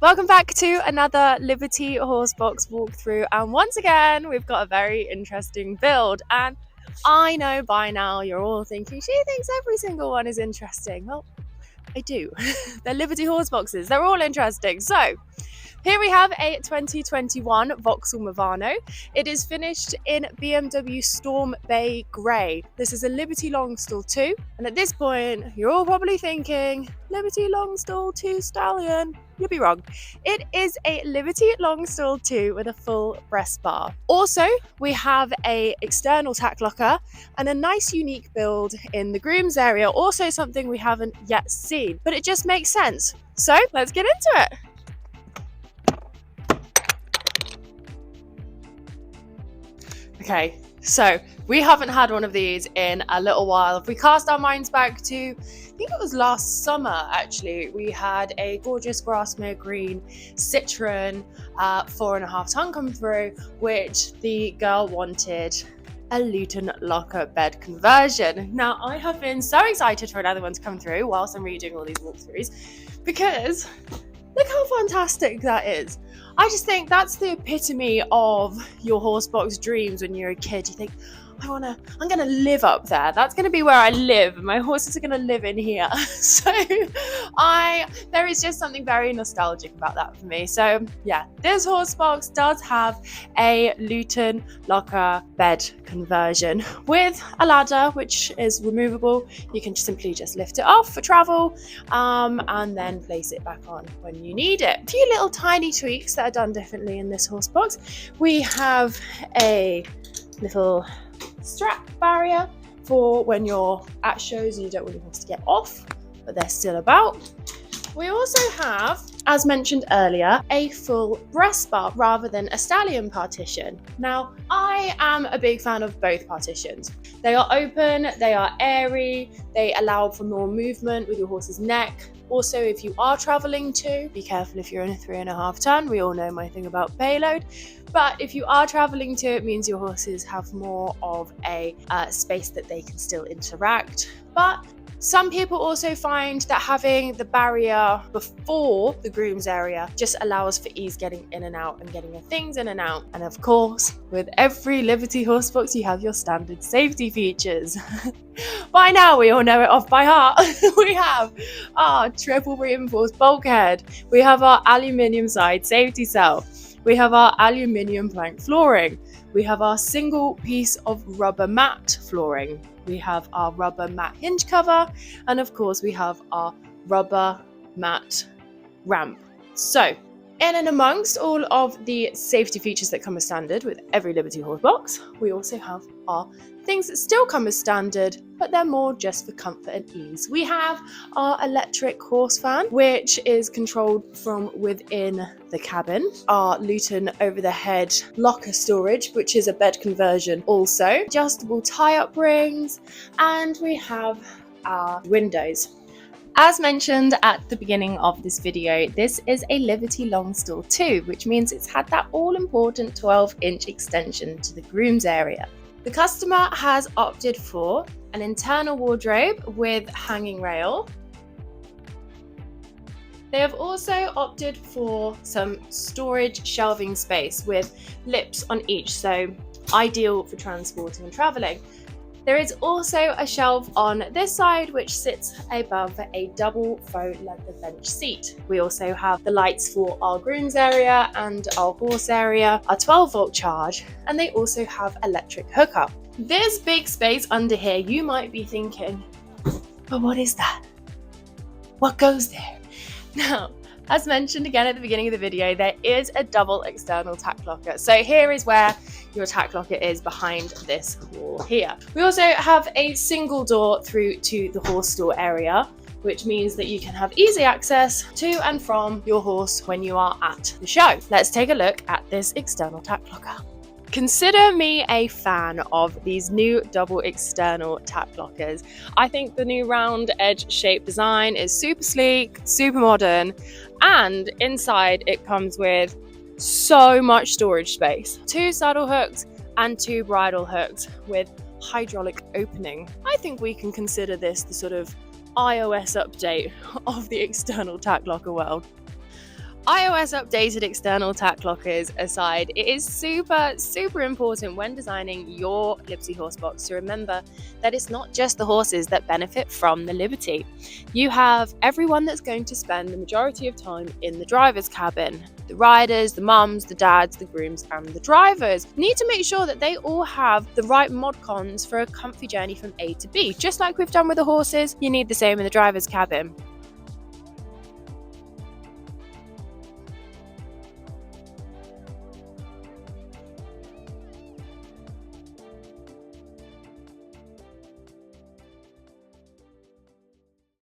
Welcome back to another Liberty Horsebox walkthrough, and once again we've got a very interesting build. And I know by now you're all thinking she thinks every single one is interesting. Well, I do. They're Liberty Horseboxes, they're all interesting. So here we have a 2021 Vauxhall Movano. It is finished in BMW Storm Bay Grey. This is a Liberty Longstall 2, and at this point you're all probably thinking, Liberty Longstall 2 Stallion. You'll be wrong. It is a Liberty Longstall 2 with a full breast bar. Also, we have a external tack locker and a nice unique build in the groom's area, also something we haven't yet seen, but it just makes sense. So let's get into it. Okay, so we haven't had one of these in a little while. If we cast our minds back to, I think it was last summer actually, we had a gorgeous grassmere green Citroen 4.5 ton come through, which the girl wanted a Luton locker bed conversion. Now, I have been so excited for another one to come through whilst I'm redoing all these walkthroughs, because look how fantastic that is. I just think that's the epitome of your horsebox dreams when you're a kid. You think, I'm gonna live up there. That's gonna be where I live. My horses are gonna live in here. So there is just something very nostalgic about that for me. So yeah, this horsebox does have a Luton locker bed conversion with a ladder, which is removable. You can simply just lift it off for travel, and then place it back on when you need it. A few little tiny tweaks that are done differently in this horsebox. We have a little strap barrier for when you're at shows and you don't want your horse to get off, but they're still about. We also have, as mentioned earlier, a full breast bar rather than a stallion partition. Now, I am a big fan of both partitions. They are open, they are airy, they allow for more movement with your horse's neck. Also, if you are traveling too, be careful if you're in a 3.5 ton. We all know my thing about payload. But if you are traveling too, it means your horses have more of a space that they can still interact. But some people also find that having the barrier before the groom's area just allows for ease getting in and out and getting your things in and out. And of course, with every Liberty Horsebox, you have your standard safety features. By now, we all know it off by heart. We have our triple reinforced bulkhead. We have our aluminium side safety cell. We have our aluminium plank flooring. We have our single piece of rubber mat flooring. We have our rubber mat hinge cover. And of course, we have our rubber mat ramp. So, in and amongst all of the safety features that come as standard with every Liberty Horsebox, we also have our things that still come as standard, but they're more just for comfort and ease. We have our electric horse fan, which is controlled from within the cabin. Our Luton over-the-head locker storage, which is a bed conversion also. Adjustable tie-up rings, and we have our windows. As mentioned at the beginning of this video, this is a Liberty Longstall 2, which means it's had that all-important 12-inch extension to the groom's area. The customer has opted for an internal wardrobe with hanging rail. They have also opted for some storage shelving space with lips on each, so ideal for transporting and travelling. There is also a shelf on this side which sits above a double faux leather bench seat. We also have the lights for our groom's area and our horse area, a 12-volt charge, and they also have electric hookup. This big space under here, you might be thinking, but what is that? What goes there? Now, as mentioned again at the beginning of the video, there is a double external tack locker. So here is where your tack locker is, behind this wall here. We also have a single door through to the horse stall area, which means that you can have easy access to and from your horse when you are at the show. Let's take a look at this external tack locker. Consider me a fan of these new double external tack lockers. I think the new round edge shape design is super sleek, super modern, and inside it comes with so much storage space. 2 saddle hooks and 2 bridle hooks with hydraulic opening. I think we can consider this the sort of iOS update of the external tack locker world. iOS updated external tack lockers aside, it is super important when designing your Liberty Horsebox to remember that it's not just the horses that benefit from the Liberty. You have everyone that's going to spend the majority of time in the driver's cabin. The riders, the mums, the dads, the grooms, and the drivers need to make sure that they all have the right mod cons for a comfy journey from A to B. Just like we've done with the horses, you need the same in the driver's cabin.